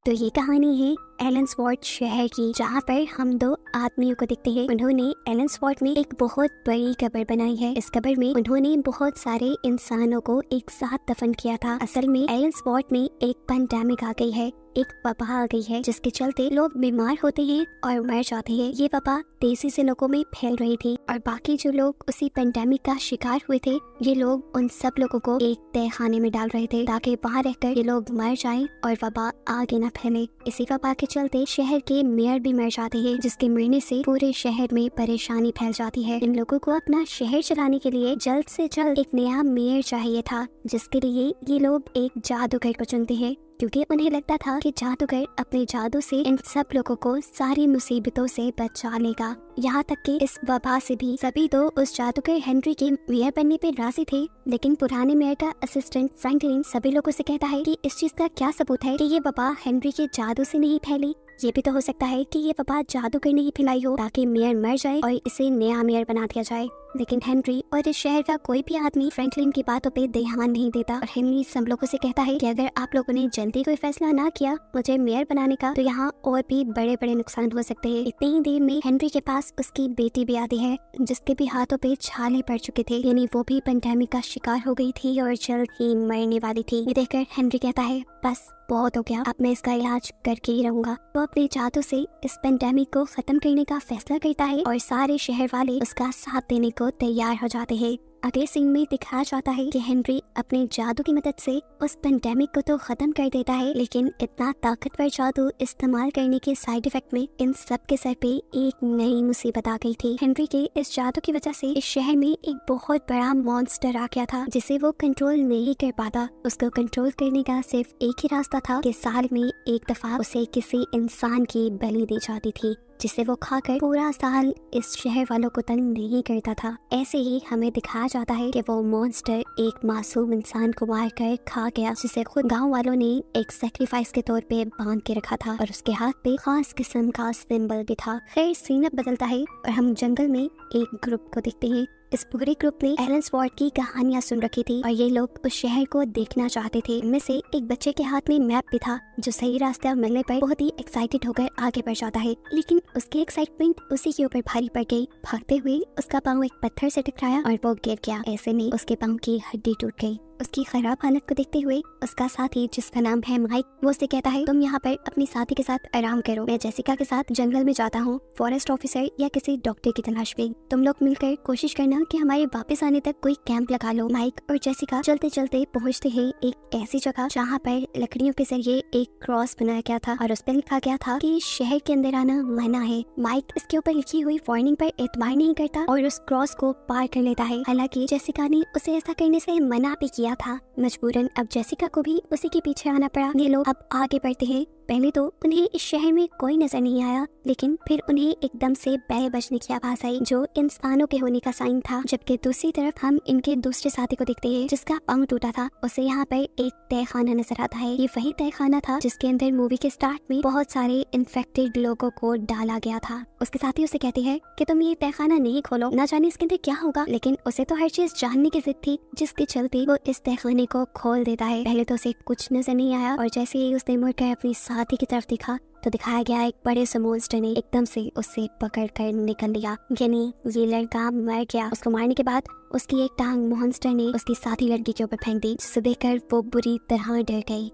तो ये कहानी है एलेंसवॉर्थ शहर की, जहाँ पर हम दो आदमियों को देखते हैं। उन्होंने एलेंसवॉर्थ में एक बहुत बड़ी कब्र बनाई है। इस कब्र में उन्होंने बहुत सारे इंसानों को एक साथ दफन किया था। असल में एलेंसवॉर्थ में एक पैंडेमिक आ गई है, एक वबा आ गई है, जिसके चलते लोग बीमार होते हैं और मर जाते हैं। ये वबा तेजी से लोगों में फैल रही थी और बाकी जो लोग उसी पैंडेमिक का शिकार हुए थे, ये लोग उन सब लोगों को एक तहखाने में डाल रहे थे ताकि वहाँ रहकर ये लोग मर जाएं और वबा आगे न फैले। इसी वबा के चलते शहर के मेयर भी मर जाते हैं, जिसके मरने से पूरे शहर में परेशानी फैल जाती है। इन लोगों को अपना शहर चलाने के लिए जल्द से जल्द एक नया मेयर चाहिए था, जिसके लिए ये लोग एक जादूगर को चुनते हैं, क्योंकि उन्हें लगता था कि जादूगर अपने जादू से इन सब लोगों को सारी मुसीबतों से बचा लेगा। यहाँ तक कि इस वबा से भी सभी तो उस जादूगर हेनरी के मेयर बनने पे राजी थे, लेकिन पुराने मेयर का असिस्टेंट फ्रैंकलिन सभी लोगों से कहता है कि इस चीज का क्या सबूत है कि ये वबा हेनरी के जादू से नहीं फैली। ये भी तो हो सकता है कि ये वबा जादूगर ने ही फैलाई हो ताकि मेयर मर जाए और इसे नया मेयर बना दिया जाए। लेकिन हेनरी और इस शहर का कोई भी आदमी फ्रैंकलिन की बातों पे ध्यान नहीं देता और हेनरी सब लोगों से कहता है कि अगर आप लोगों ने जल्दी कोई फैसला ना किया मुझे मेयर बनाने का, तो यहाँ और भी बड़े बड़े नुकसान हो सकते हैं। इतनी ही देर में हेनरी के पास उसकी बेटी भी आती है, जिसके भी हाथों पे छाले पड़ चुके थे, यानी वो भी पैंडेमिक का शिकार हो गई थी और जल्द ही मरने वाली थी। ये देखकर हेनरी कहता है बस बहुत हो गया, अब मैं इसका इलाज करके ही रहूंगा। वो अपने जादू से इस पेंडेमिक को खत्म करने का फैसला करता है और सारे शहर वाले उसका साथ देने को तैयार हो जाते हैं। अगले सीन में दिखाया जाता है कि हेनरी अपने जादू की मदद से उस पेंडेमिक को तो खत्म कर देता है, लेकिन इतना ताकतवर जादू इस्तेमाल करने के साइड इफेक्ट में इन सब के सर पे एक नई मुसीबत आ गई थी। हेनरी के इस जादू की वजह से इस शहर में एक बहुत बड़ा मॉन्स्टर आ गया था, जिसे वो कंट्रोल नहीं कर पाता। उसको कंट्रोल करने का सिर्फ एक ही रास्ता था कि साल में एक दफा उसे किसी इंसान की बलि दी जाती थी, जिसे वो खाकर पूरा साल इस शहर वालों को तंग नहीं करता था। ऐसे ही हमें दिखाया जाता है कि वो मॉन्स्टर एक मासूम इंसान को मार कर खा गया, जिसे खुद गांव वालों ने एक सैक्रिफाइस के तौर पे बांध के रखा था और उसके हाथ पे खास किस्म का सिंबल भी था। खैर सीन अब बदलता है और हम जंगल में एक ग्रुप को देखते हैं। इस पूरे ग्रुप ने एलेंसवॉर्थ की कहानियां सुन रखी थी और ये लोग उस शहर को देखना चाहते थे। इनमें से एक बच्चे के हाथ में मैप भी था, जो सही रास्ता मिलने पर बहुत ही एक्साइटेड होकर आगे बढ़ जाता है, लेकिन उसकी एक्साइटमेंट उसी के ऊपर भारी पड़ गई। भागते हुए उसका पाँव एक पत्थर से टकराया और वो गिर गया। ऐसे में उसके पाँव की हड्डी टूट गई। उसकी खराब हालत को देखते हुए उसका साथी, जिसका नाम है माइक, वो उससे कहता है तुम यहाँ पर अपनी साथी के साथ आराम करो, मैं जेसिका के साथ जंगल में जाता हूँ फॉरेस्ट ऑफिसर या किसी डॉक्टर की तलाश में। तुम लोग मिलकर कोशिश करना कि हमारे वापस आने तक कोई कैंप लगा लो। माइक और जेसिका चलते चलते पहुँचते हैं एक ऐसी जगह जहाँ पर लकड़ियों के जरिए एक क्रॉस बनाया गया था और उस पर लिखा गया था कि शहर के अंदर आना मना है। माइक इसके ऊपर लिखी हुई वार्निंग पर एतबार नहीं करता और उस क्रॉस को पार कर लेता है। हालांकि जेसिका ने उसे ऐसा करने से मना भी किया था। मजबूरन अब जेसिका को भी उसी के पीछे आना पड़ा। ये लोग अब आगे बढ़ते हैं। पहले तो उन्हें इस शहर में कोई नजर नहीं आया, लेकिन फिर उन्हें एकदम से बैल बजने की आवाज आई, जो इंसानों के होने का साइन था। जबकि दूसरी तरफ हम इनके दूसरे साथी को देखते हैं, जिसका पांव टूटा था। उसे यहाँ पर एक तहखाना नजर आता है। ये वही तहखाना था जिसके अंदर मूवी के स्टार्ट में बहुत सारे इन्फेक्टेड लोगों को डाला गया था। उसके साथी उसे कहते हैं कि तुम ये तहखाना नहीं खोलो, ना जाने इसके अंदर क्या होगा। लेकिन उसे तो हर चीज जानने की जिद थी, जिसके चलते वो इस तहखाने को खोल देता है। पहले तो उसे कुछ नजर नहीं आया और जैसे ही उसने मुड़कर अपनी साथी की तरफ देखा तो दिखाया गया एक बड़े से मॉन्स्टर ने एकदम से उसे पकड़ कर निकल लिया। यानी ये लड़का मर गया। उसको मारने के बाद उसकी एक टांग मॉन्स्टर ने उसकी साथी लड़की के ऊपर फेंक दी, जिसे देखकर वो बुरी तरह डर गई।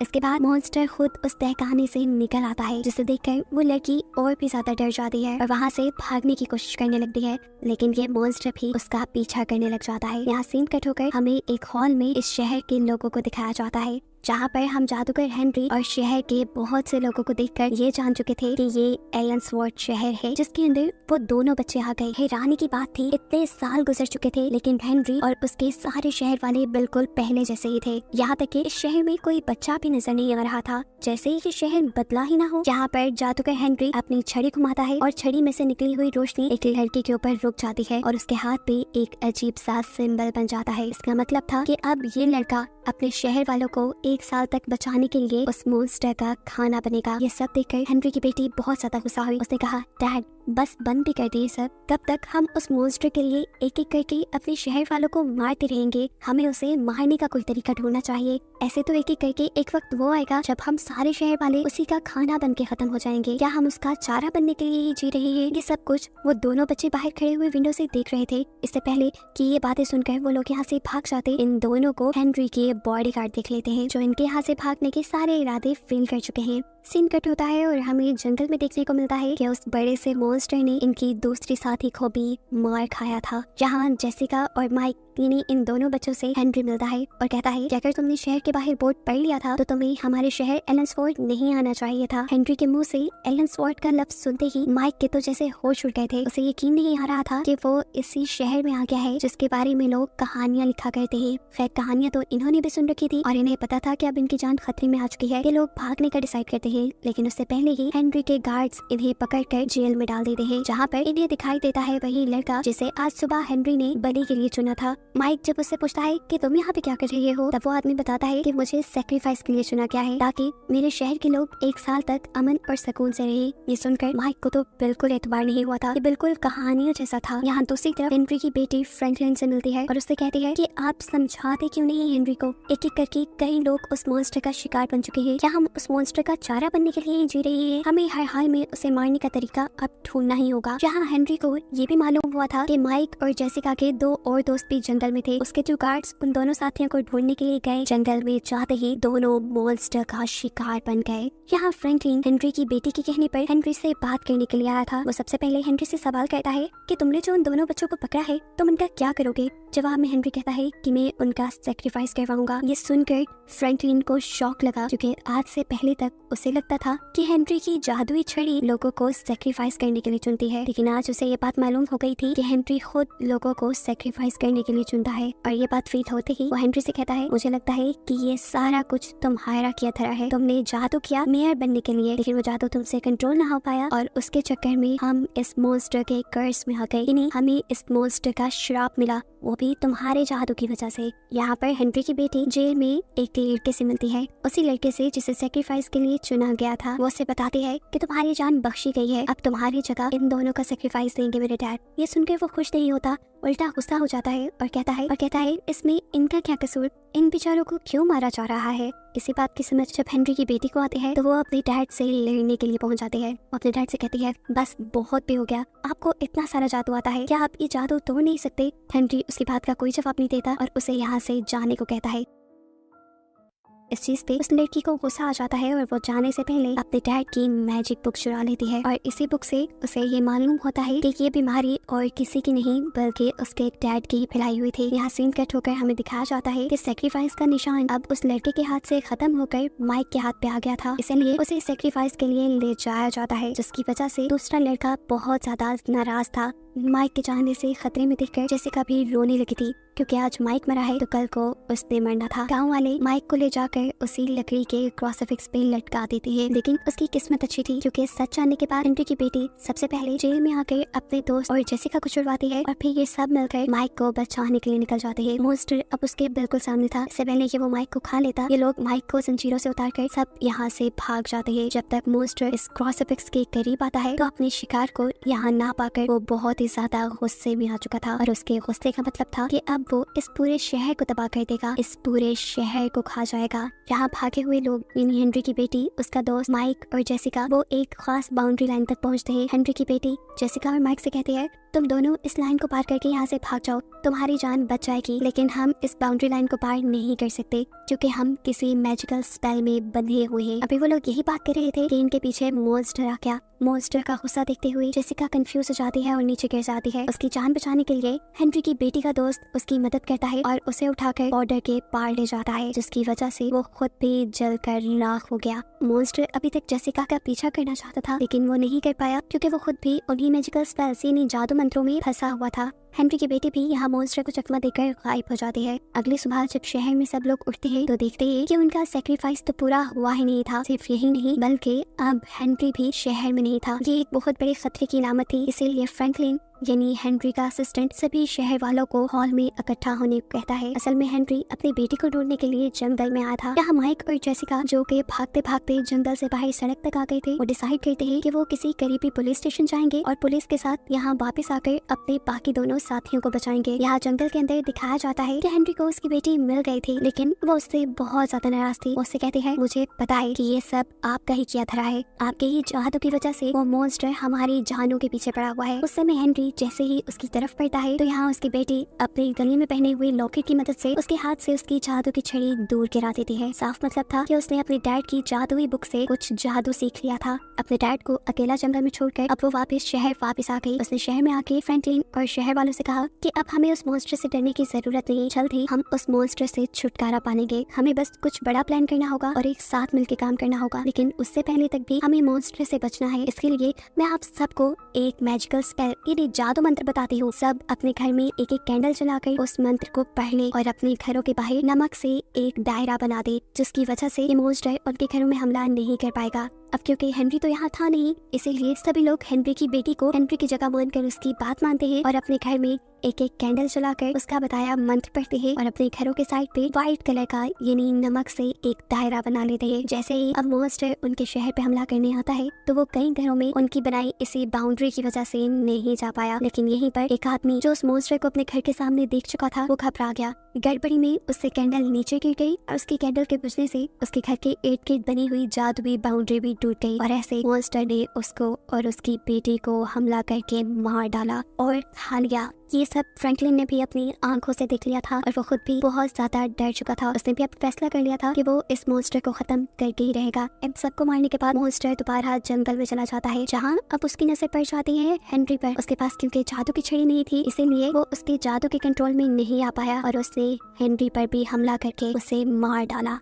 इसके बाद मॉन्स्टर खुद उस तहखाने से निकल आता है, जिसे देखकर वो लड़की और भी ज्यादा डर जाती है और वहाँ से भागने की कोशिश करने लगती है, लेकिन ये मॉन्स्टर भी उसका पीछा करने लग जाता है। यहाँ सीन कट होकर हमें एक हॉल में इस शहर के लोगों को दिखाया जाता है, जहाँ पर हम जादूगर हेनरी और शहर के बहुत से लोगों को देखकर ये जान चुके थे कि ये एलेंसवॉर्थ शहर है, जिसके अंदर वो दोनों बच्चे आ गए। हैरानी की बात थी, इतने साल गुजर चुके थे, लेकिन हेनरी और उसके सारे शहर वाले बिल्कुल पहले जैसे ही थे। यहाँ तक कि इस शहर में कोई बच्चा भी नजर नहीं आ रहा था, जैसे ही शहर बदला ही ना हो। यहाँ पर जादूगर हेनरी अपनी छड़ी घुमाता है और छड़ी में से निकली हुई रोशनी एक लड़की के ऊपर रुक जाती है और उसके हाथ पे एक अजीब सा सिंबल बन जाता है। इसका मतलब था कि अब ये लड़का अपने शहर वालों को 1 साल तक बचाने के लिए उस मॉन्स्टर का खाना बनेगा। ये सब देखकर हेनरी की बेटी बहुत ज्यादा गुस्सा हुई। उसने कहा, डैड बस बंद भी कर दिए सब, तब तक हम उस मॉन्स्टर के लिए एक एक करके अपने शहर वालों को मारते रहेंगे। हमें उसे मारने का कोई तरीका ढूंढना चाहिए। ऐसे तो एक एक करके एक वक्त वो आएगा जब हम सारे शहर वाले उसी का खाना बन के खत्म हो जाएंगे। क्या हम उसका चारा बनने के लिए ही जी रहे हैं? ये सब कुछ वो दोनों बच्चे बाहर खड़े हुए विंडो से देख रहे थे। इससे पहले कि ये बातें सुनकर वो लोग यहाँ से भाग जाते, इन दोनों को हेनरी के बॉडीगार्ड देख लेते हैं, जो इनके यहाँ से भागने के सारे इरादे फेल कर चुके हैं। सीन कट होता है और हमें जंगल में देखने को मिलता है कि उस बड़े से मॉन्स्टर ने इनकी दूसरी साथी को भी मार खाया था। जहाँ जेसिका और माइक इन दोनों बच्चों से हेनरी मिलता है और कहता है कि अगर तुमने शहर के बाहर बोर्ड पढ़ लिया था तो तुम्हें हमारे शहर एलेंसफोर्ड नहीं आना चाहिए था। हेनरी के मुंह से एलेंसफोर्ड का लफ्ज सुनते ही माइक के तो जैसे होश उड़ गए थे। उसे यकीन नहीं आ रहा था कि वो इसी शहर में आ गया है जिसके बारे में लोग कहानियां लिखा करते हैं। फिर कहानियां तो इन्होंने भी सुन रखी थी और इन्हें पता था कि अब इनकी जान खतरे में आ चुकी है। ये लोग भागने का डिसाइड करते हैं, लेकिन उससे पहले ही हेनरी के गार्ड्स इन्हें पकड़कर जेल में डाल देते हैं, जहाँ पर इन्हें दिखाई देता है वही लड़का जिसे आज सुबह हेनरी ने बलि के लिए चुना था। माइक जब उससे पूछता है कि तुम यहाँ पे क्या कर रहे हो, तब वो आदमी बताता है कि मुझे सैक्रिफाइस के लिए चुना गया है ताकि मेरे शहर के लोग 1 साल तक अमन और सुकून से रहे। ये सुनकर माइक को तो बिल्कुल एतबार नहीं हुआ था। ये बिल्कुल कहानियों जैसा था। यहाँ दूसरी तरफ हेनरी की बेटी फ्रैंकलिन से मिलती है और उससे कहती है कि आप समझाते क्यों नहीं हेनरी को? एक एक करके कई लोग उस मॉन्स्टर का शिकार बन चुके हैं। क्या हम उस मॉन्स्टर का चारा बनने के लिए जी रहे हैं? हमें हर हाल में उसे मारने का तरीका अब ढूंढना ही होगा। जहाँ हेनरी को ये भी मालूम हुआ था कि माइक और जेसिका के 2 और दोस्त भी जंगल में थे। उसके जो गार्ड्स उन दोनों साथियों को ढूंढने के लिए गए, जंगल में जाते ही दोनों मॉन्स्टर का शिकार बन गए। यहाँ फ्रैंकलिन हेनरी की बेटी के कहने पर हेनरी से बात करने के लिए आया था। वो सबसे पहले हेनरी से सवाल करता है कि तुमने जो उन दोनों बच्चों को पकड़ा है तुम उनका क्या करोगे? जवाब में हेनरी कहता है कि मैं उनका सैक्रिफाइस करवाऊंगा। ये सुनकर फ्रैंकलिन को शॉक लगा, क्योंकि आज से पहले तक उसे लगता था कि हेनरी की जादुई छड़ी लोगों को सैक्रिफाइस करने के लिए चुनती है, लेकिन आज उसे ये बात मालूम हो गई थी कि हेनरी खुद लोगों को सैक्रिफाइस करने के लिए चुनता है। और ये बात फील होते ही वो हेनरी से कहता है, मुझे लगता है कि ये सारा कुछ तुम्हारा किया धरा है। तुमने जादू किया मेयर बनने के लिए, लेकिन वो जादू तुमसे कंट्रोल ना हो पाया और उसके चक्कर में हम इस मॉन्स्टर के कर्स में आ गए। यानी हमें इस मॉन्स्टर का श्राप मिला, वो भी तुम्हारे जादू की वजह से। यहाँ पर हेनरी की बेटी जेल में एक लड़के से मिलती है, उसी लड़के से जिसे सैक्रिफाइस के लिए चुना गया था। वो उसे बताती है कि तुम्हारी जान बख्शी गई है, अब तुम्हारी जगह इन दोनों का सैक्रिफाइस देंगे मेरे डैड। ये सुनकर वो खुश नहीं होता, उल्टा गुस्सा हो जाता है और कहता है इसमें इनका क्या कसूर, इन बेचारों को क्यों मारा जा रहा है। इसी बात की समझ जब हेनरी की बेटी को आती है तो वो अपने डैड से लड़ने के लिए पहुंच जाती है। अपने डैड से कहती है, बस बहुत भी हो गया, आपको इतना सारा जादू आता है, क्या आप ये जादू तोड़ नहीं सकते? हेनरी उसकी बात का कोई जवाब नहीं देता और उसे यहाँ से जाने को कहता है। इस चीज पे उस लड़की को गुस्सा आ जाता है और वो जाने से पहले अपने डैड की मैजिक बुक चुरा लेती है और इसी बुक से उसे ये मालूम होता है कि ये बीमारी और किसी की नहीं बल्कि उसके डैड की ही फैलाई हुई थी। यहाँ सीन कट होकर हमें दिखाया जाता है कि सैक्रिफाइस का निशान अब उस लड़के के हाथ से खत्म होकर माइक के हाथ पे आ गया था, इसलिए उसे सैक्रिफाइस के लिए ले जाया जाता है, जिसकी वजह से दूसरा लड़का बहुत ज्यादा नाराज था। माइक के जाने से खतरे में देखकर जेसिका भी रोने लगी थी, क्योंकि आज माइक मरा है तो कल को उसने मरना था। गांव वाले माइक को ले जाकर उसी लकड़ी के क्रॉसफिक्स पे लटका देते हैं, लेकिन उसकी किस्मत अच्छी थी क्योंकि सच जानने के बाद हेनरी की बेटी सबसे पहले जेल में आकर अपने दोस्त और जेसिका को छुड़वाती है और फिर ये सब मिलकर माइक को बचाने के लिए निकल जाते हैं। मॉन्स्टर अब उसके बिल्कुल सामने था। इससे पहले कि वो माइक को खा लेता, ये लोग माइक को जंजीरों से उतारकर सब यहाँ से भाग जाते हैं। जब तक मॉन्स्टर इस क्रॉसफिक्स के करीब आता है तो अपने शिकार को यहाँ ना पाकर वो बहुत ही ज्यादा गुस्से में आ चुका था और उसके गुस्से का मतलब था कि अब वो इस पूरे शहर को तबाह कर देगा, इस पूरे शहर को खा जाएगा। यहाँ भागे हुए लोग यानी हेनरी की बेटी, उसका दोस्त माइक और जेसिका वो एक खास बाउंड्री लाइन तक पहुँचते हैं। हेनरी की बेटी जेसिका और माइक से कहती है, तुम दोनों इस लाइन को पार करके यहाँ से भाग जाओ, तुम्हारी जान बच जाएगी, लेकिन हम इस बाउंड्री लाइन को पार नहीं कर सकते क्योंकि हम किसी मैजिकल स्पेल में बंधे हुए हैं। अभी वो लोग यही बात कर रहे थे कि इनके पीछे मॉन्स्टर आ गया। मॉन्स्टर का गुस्सा देखते हुए जेसिका कंफ्यूज हो जाती है और नीचे गिर जाती है। उसकी जान बचाने के लिए हेनरी की बेटी का दोस्त उसकी मदद करता है और उसे उठाकर बॉर्डर के पार ले जाता है, जिसकी वजह से वो खुद भी जलकर राख हो गया। मॉन्स्टर अभी तक जेसिका का पीछा करना चाहता था, लेकिन वो नहीं कर पाया क्योंकि वो खुद भी उन्हीं मैजिकल स्पेल्स यानी जादू मंत्रों में फंसा हुआ था। हेनरी की बेटी भी यहाँ मॉन्स्टर को चकमा देकर गायब हो जाती है। अगली सुबह जब शहर में सब लोग उठते हैं तो देखते हैं कि उनका सैक्रिफाइस तो पूरा हुआ ही नहीं था। सिर्फ यही नहीं बल्कि अब हेनरी भी शहर में नहीं था। ये एक बहुत बड़े खतरे की अलामत थी, इसीलिए फ्रैंकलिन यानी हेनरी का असिस्टेंट सभी शहर वालों को हॉल में इकट्ठा होने को कहता है। असल में हेनरी अपनी बेटी को ढूंढने के लिए जंगल में आया था। यहाँ माइक और जेसिका जो कि भागते भागते जंगल से बाहर सड़क तक आ गए थे, वो डिसाइड करते हैं कि वो किसी करीबी पुलिस स्टेशन जाएंगे और पुलिस के साथ यहाँ वापस आकर अपने बाकी दोनों साथियों को बचाएंगे। यहाँ जंगल के अंदर दिखाया जाता है कि हेनरी को उसकी बेटी मिल गई थी, लेकिन वो उससे बहुत ज्यादा नाराज थी। उससे कहते हैं, मुझे पता है कि ये सब आपका ही किया धरा है, आपके ही जादू की वजह से वो मॉन्स्टर हमारी जानों के पीछे पड़ा हुआ है। उस समय हेनरी जैसे ही उसकी तरफ पड़ता है तो यहाँ उसकी बेटी अपने गले में पहने हुए लॉकेट की मदद से उसके हाथ से उसकी जादू की छड़ी दूर गिरा देती है। साफ मतलब था कि उसने अपने डैड की जादुई बुक से कुछ जादू सीख लिया था। अपने डैड को अकेला जंगल में छोड़कर अब वो वापस आ गई। उसने शहर में आके फ्रैंकलिन और शहर वालों से कहा कि अब हमें उस मॉन्स्टर से डरने की जरूरत नहीं, जल्द ही हम उस मॉन्स्टर से छुटकारा पाएंगे। हमें बस कुछ बड़ा प्लान करना होगा और एक साथ मिलकर काम करना होगा, लेकिन उससे पहले तक भी हमें मॉन्स्टर से बचना है। इसके लिए मैं आप सबको एक मैजिकल स्पेल यानी जादू मंत्र बताती हूँ। सब अपने घर में एक एक कैंडल जलाकर उस मंत्र को पढ़ ले और अपने घरों के बाहर नमक से एक दायरा बना दे, जिसकी वजह से ये मॉन्स्टर उनके घरों में हमला नहीं कर पाएगा। अब क्योंकि हेनरी तो यहाँ था नहीं, इसीलिए सभी लोग हेनरी की बेटी को हेनरी की जगह मानकर उसकी बात मानते हैं और अपने घर में एक एक कैंडल जलाकर उसका बताया मंत्र पढ़ते हैं और अपने घरों के साइड पे व्हाइट कलर का यानी नमक से एक दायरा बना लेते हैं। जैसे ही अब मॉन्स्टर उनके शहर पे हमला करने आता है तो वो कई घरों में उनकी बनाई इसी बाउंड्री की वजह से नहीं जा पाया। लेकिन यहीं पर एक आदमी जो उस मॉन्स्टर को अपने घर के सामने देख चुका था वो घबरा गया। गड़बड़ी में उससे कैंडल नीचे गिर गई और उसकी कैंडल के बुझने से उसके घर के इर्द गिर्द बनी हुई जादुई बाउंड्री भी टूट गई और ऐसे मॉन्स्टर ने उसको और उसकी बेटी को हमला करके मार डाला और खा लिया। ये सब फ्रैंकलिन ने भी अपनी आंखों से देख लिया था और वो खुद भी बहुत ज्यादा डर चुका था। उसने भी अब फैसला कर लिया था कि वो इस मॉन्स्टर को खत्म करके ही रहेगा। इन सबको मारने के बाद मॉन्स्टर दोबारा जंगल में चला जाता है, जहाँ अब उसकी नजर पड़ जाती है हेनरी पर। उसके पास क्योंकि जादू की छड़ी नहीं थी, इसीलिए वो उसके जादू के कंट्रोल में नहीं आ पाया और उसने हेनरी पर भी हमला करके उसे मार डाला।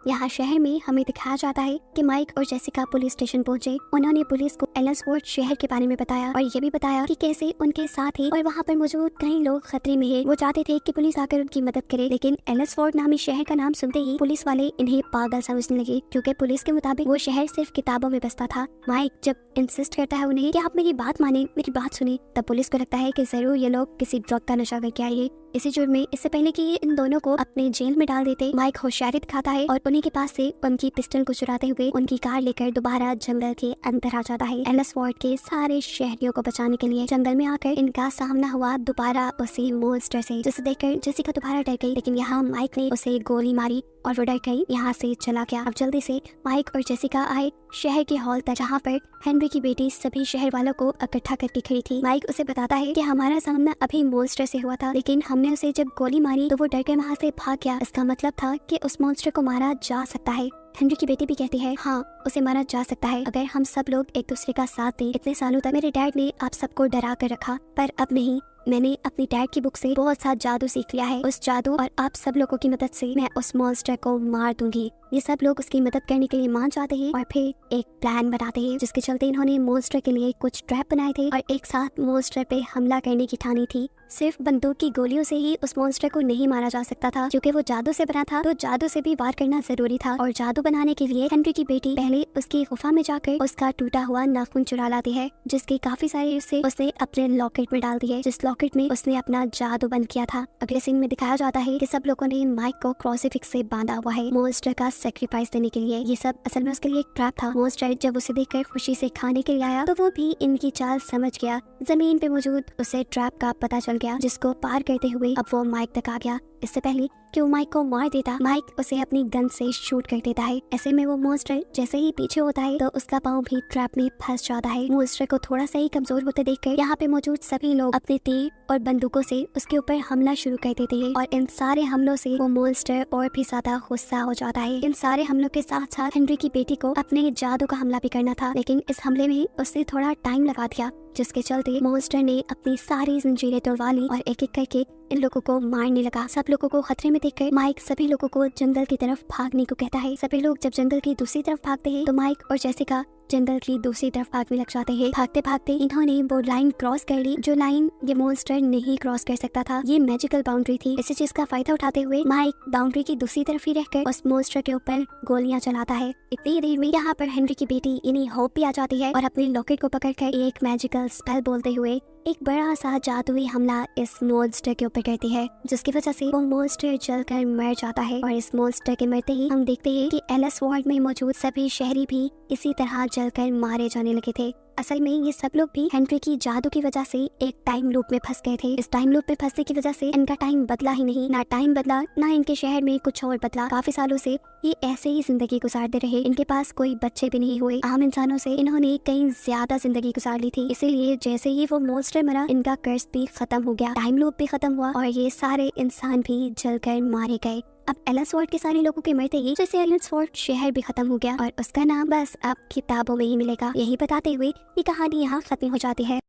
यहाँ शहर में हमें दिखाया जाता है कि माइक और जेसिका पुलिस स्टेशन पहुंचे। उन्होंने पुलिस को एलेंसवॉर्थ शहर के बारे में बताया और ये भी बताया कि कैसे उनके साथ ही और वहाँ पर मौजूद कई लोग खतरे में हैं। वो चाहते थे कि पुलिस आकर उनकी मदद करे, लेकिन एलेंसवॉर्थ नामी शहर का नाम सुनते ही पुलिस वाले इन्हें पागल समझने लगे, क्योंकि पुलिस के मुताबिक वो शहर सिर्फ किताबों में बसता था। माइक जब इंसिस्ट करता है उन्हें कि आप मेरी बात माने, मेरी बात सुने, तब पुलिस को लगता है कि जरूर ये लोग किसी ड्रग का नशा करके आए हैं। इसी जुर्म में इससे पहले कि ये इन दोनों को अपने जेल में डाल देते, माइक होशियारी दिखाता है और उन्हीं के पास से उनकी पिस्टल को चुराते हुए उनकी कार लेकर दोबारा जंगल के अंदर आ जाता है। एलेंसवॉर्थ के सारे शहरियों को बचाने के लिए जंगल में आकर इनका सामना हुआ दोबारा उसी मॉन्स्टर से, जिसे देखकर जेसिका दोबारा डर गई, लेकिन यहाँ माइक ने उसे गोली मारी और वो डर गई, यहाँ से चला गया। अब जल्दी से माइक और जेसिका आए शहर के हॉल तक, जहाँ पर हेनरी की बेटी सभी शहर वालों को इकट्ठा करके खड़ी थी। माइक उसे बताता है कि हमारा सामना अभी मॉन्स्टर से हुआ था, लेकिन हमने उसे जब गोली मारी तो वो डर के वहाँ से भाग गया। इसका मतलब था कि उस मॉन्स्टर को मारा जा सकता है। हेनरी की बेटी भी कहती है, हाँ उसे मारा जा सकता है अगर हम सब लोग एक दूसरे का साथ दें। इतने सालों तक मेरे डैड ने आप सबको डरा कर रखा, पर अब नहीं। मैंने अपनी डैड की बुक से बहुत सा जादू सीख लिया है। उस जादू और आप सब लोगों की मदद से मैं उस मॉन्स्टर को मार दूंगी। ये सब लोग उसकी मदद करने के लिए मान जाते हैं और फिर एक प्लान बनाते हैं, जिसके चलते इन्होंने मॉन्स्टर के लिए कुछ ट्रैप बनाए थे और एक साथ मॉन्स्टर पे हमला करने की ठानी थी। सिर्फ बंदूक की गोलियों से ही उस मॉन्स्टर को नहीं मारा जा सकता था, क्योंकि वो जादू से बना था, तो जादू से भी वार करना जरूरी था। और जादू बनाने के लिए हेनरी की बेटी पहले उसकी गुफा में जाकर उसका टूटा हुआ नाखून चुरा लाती है, जिसके काफी सारे हिस्से उसने अपने लॉकेट में डाल दिए, जिस लॉकेट में उसने अपना जादू बंद किया था। अगले सीन में दिखाया जाता है कि सब लोगों ने माइक को क्रूसीफिक्स से बांधा हुआ है मॉन्स्टर का सेक्रीफाइस देने के लिए। ये सब असल में उसके लिए एक ट्रैप था। मॉन्स्टर जब उसे देखकर खुशी से खाने के लिए आया तो वो भी इनकी चाल समझ गया। जमीन पे मौजूद उसे ट्रैप का पता चल गया, जिसको पार करते हुए अब वो माइक तक आ गया। इससे पहले कि वो माइक को मार देता, माइक उसे अपनी गन से शूट कर देता है। ऐसे में वो मॉन्स्टर जैसे ही पीछे होता है तो उसका पाँव भी ट्रैप में फंस जाता है। मॉन्स्टर को थोड़ा सा ही कमजोर होते देखकर यहाँ पे मौजूद सभी लोग अपने तीर और बंदूकों से उसके ऊपर हमला शुरू कर देते हैं और इन सारे हमलों से वो मॉन्स्टर और भी ज्यादा गुस्सा हो जाता है। इन सारे हमलों के साथ साथ हेनरी की बेटी को अपने जादू का हमला भी करना था, लेकिन इस हमले में उसने थोड़ा टाइम लगा दिया, जिसके चलते मॉन्स्टर ने अपनी सारी जंजीरें तोड़वा ली और एक एक करके इन लोगों को मारने लगा। सब लोगों को खतरे में देखकर माइक सभी लोगों को जंगल की तरफ भागने को कहता है। सभी लोग जब जंगल की दूसरी तरफ भागते हैं तो माइक और जेसिका जंगल की दूसरी तरफ भागने लग जाते हैं। भागते भागते इन्होंने वो लाइन क्रॉस कर ली जो लाइन ये मॉन्स्टर नहीं क्रॉस कर सकता था। ये मैजिकल बाउंड्री थी। इसी चीज का फायदा उठाते हुए माइक बाउंड्री की दूसरी तरफ ही रहकर उस मॉन्स्टर के ऊपर गोलियां चलाता है। इतनी देर में यहाँ पर हेनरी की बेटी इन्हीं होप भी आ जाती है और अपने लॉकेट को पकड़कर एक मैजिकल स्पेल बोलते हुए एक बड़ा सा जादुई हमला इस मॉन्स्टर के ऊपर करती है, जिसकी वजह से वो मॉन्स्टर जलकर मर जाता है। और इस मॉन्स्टर के मरते ही हम देखते हैं कि एलिस वार्ड में मौजूद सभी शहरी भी इसी तरह जलकर मारे जाने लगे थे। असल में ये सब लोग भी हेनरी की जादू की वजह से एक टाइम लूप में फंस गए थे। इस टाइम लूप में फंसने की वजह से इनका टाइम बदला ही नहीं, ना टाइम बदला ना इनके शहर में कुछ और बदला। काफी सालों से ये ऐसे ही जिंदगी गुजारते रहे। इनके पास कोई बच्चे भी नहीं हुए। आम इंसानों से इन्होंने कहीं ज्यादा जिंदगी गुजार ली थी। इसीलिए जैसे ही वो मॉन्स्टर मरा, इनका कर्ज भी खत्म हो गया, टाइम लूप भी खत्म हुआ और ये सारे इंसान भी जलकर मारे गए। अब एलिस वार्ड के सारे लोगों के मरते ही जैसे एलिस वार्ड शहर भी खत्म हो गया और उसका नाम बस अब किताबों में ही मिलेगा। यही बताते हुए ये कहानी यहाँ खत्म हो जाती है।